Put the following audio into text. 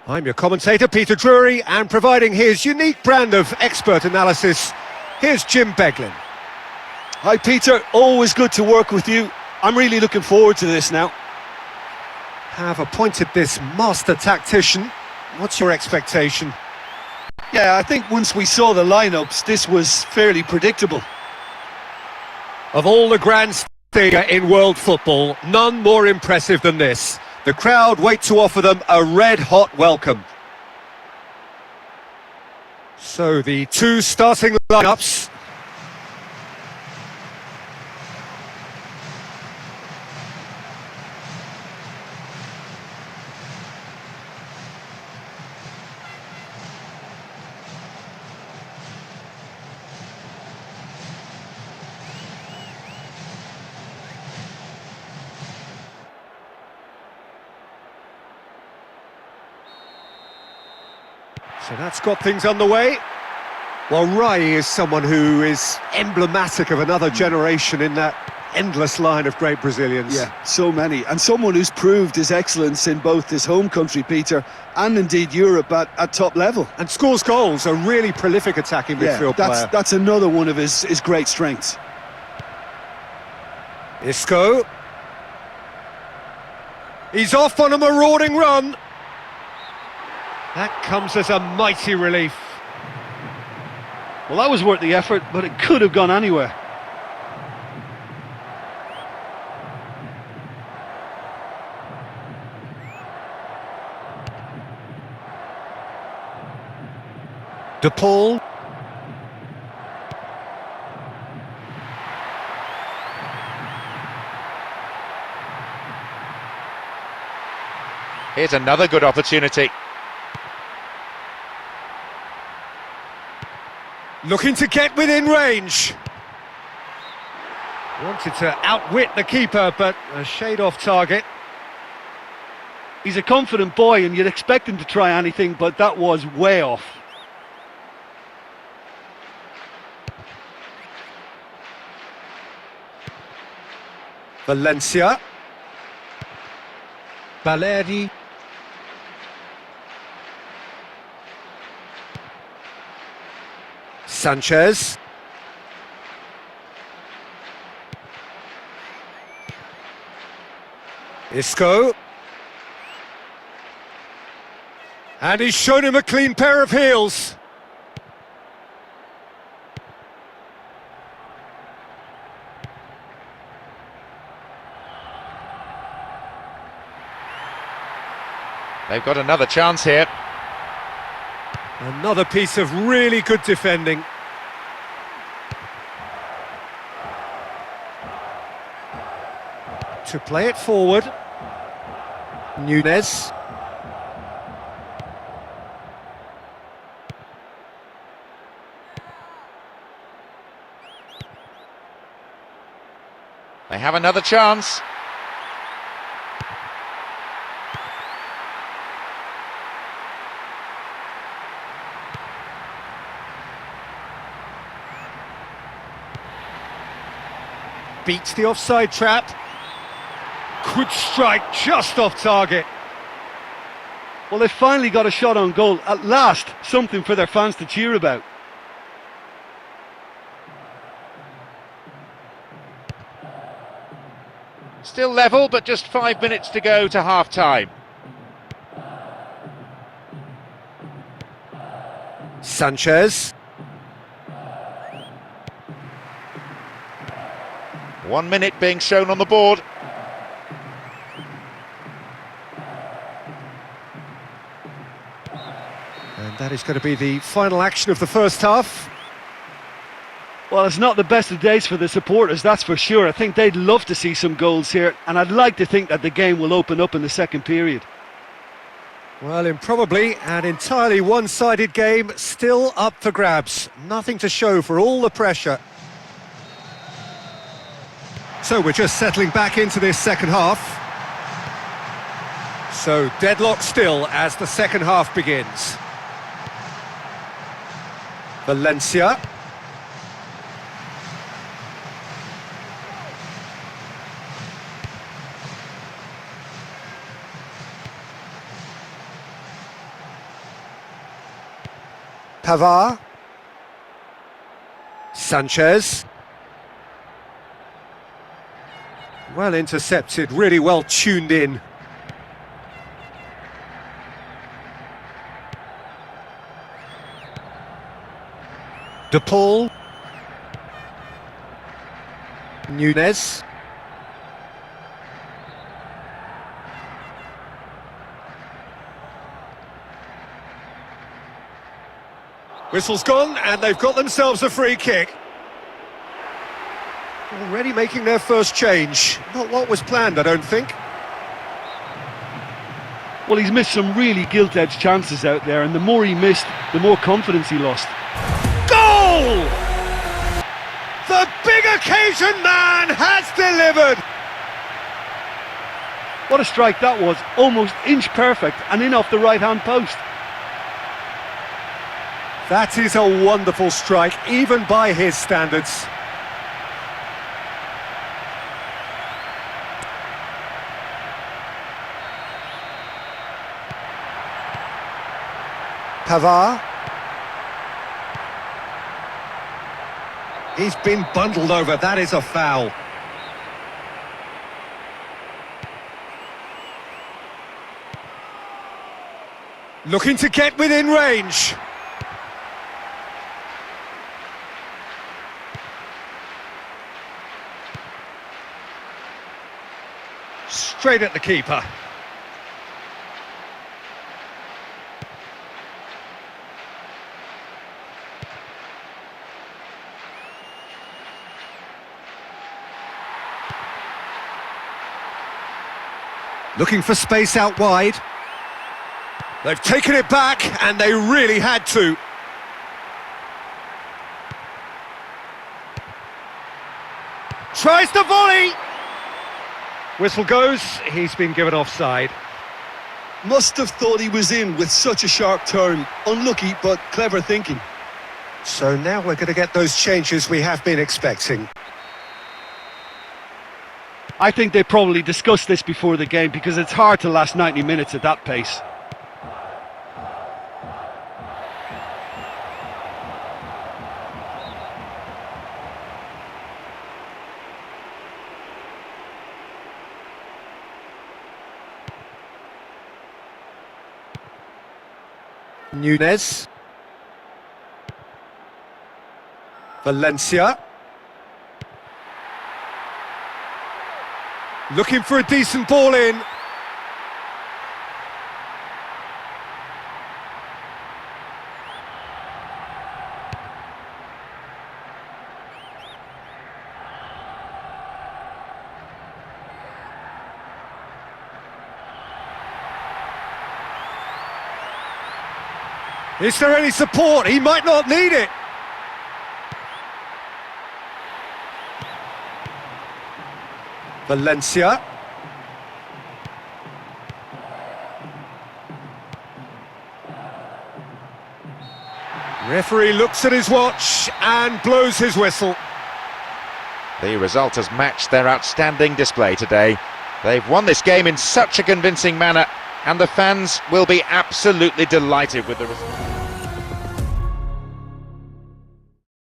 I'm your commentator, Peter Drury, and providing his unique brand of expert analysis, here's Jim Beglin. Hi Peter, always good to work with you. I'm really looking forward to this now. Have appointed this master tactician. What's your expectation? Yeah, I think once we saw the lineups, this was fairly predictable. Of all the grand stadia in world football, none more impressive than this. The crowd wait to offer them a red-hot welcome. So the two starting lineups. So that's got things underway. Well, Rai is someone who is emblematic of another generation in that endless line of great Brazilians. Yeah, so many. And someone who's proved his excellence in both his home country, Peter, and indeed Europe at top level. And scores goals, a really prolific attacking midfield player. That's another one of his great strengths. Isco. He's off on a marauding run. That comes as a mighty relief. Well, that was worth the effort, but it could have gone anywhere. De Paul. Here's another good opportunity. Looking to get within range. Wanted to outwit the keeper, but a shade off target. He's a confident boy and you'd expect him to try anything, but that was way off. Valencia. Baleri. Sanchez. Isco. And he's shown him a clean pair of heels. They've got another chance here. Another piece of really good defending. To play it forward. Nunez. They have another chance. Beats the offside trap. Could strike just off target. Well, they finally got a shot on goal. At last, something for their fans to cheer about. Still level, but just 5 minutes to go to half-time. Sanchez. 1 minute being shown on the board. And that is going to be the final action of the first half. Well, it's not the best of days for the supporters, that's for sure. I think they'd love to see some goals here, and I'd like to think that the game will open up in the second period. Well, in probably an entirely one-sided game, still up for grabs. Nothing to show for all the pressure. So we're just settling back into this second half. So deadlock still as the second half begins. Valencia. Pavard. Sanchez. Well intercepted, really well tuned in. De Paul. Nunez. Whistle's gone, and they've got themselves a free kick. Already making their first change. Not what was planned, I don't think. Well, he's missed some really gilt-edged chances out there, and the more he missed, the more confidence he lost. Goal! The big occasion man has delivered! What a strike that was, almost inch perfect and in off the right-hand post. That is a wonderful strike, even by his standards. Pavard. He's been bundled over, that is a foul. Looking to get within range. Straight at the keeper. Looking for space out wide. They've taken it back, and they really had to. Tries the volley! Whistle goes, he's been given offside. Must have thought he was in with such a sharp turn. Unlucky, but clever thinking. So now we're going to get those changes we have been expecting. I think they probably discussed this before the game, because it's hard to last 90 minutes at that pace. Nunez. Valencia. Looking for a decent ball in. Is there any support? He might not need it. Valencia. Referee looks at his watch and blows his whistle. The result has matched their outstanding display today. They've won this game in such a convincing manner, and the fans will be absolutely delighted with the result.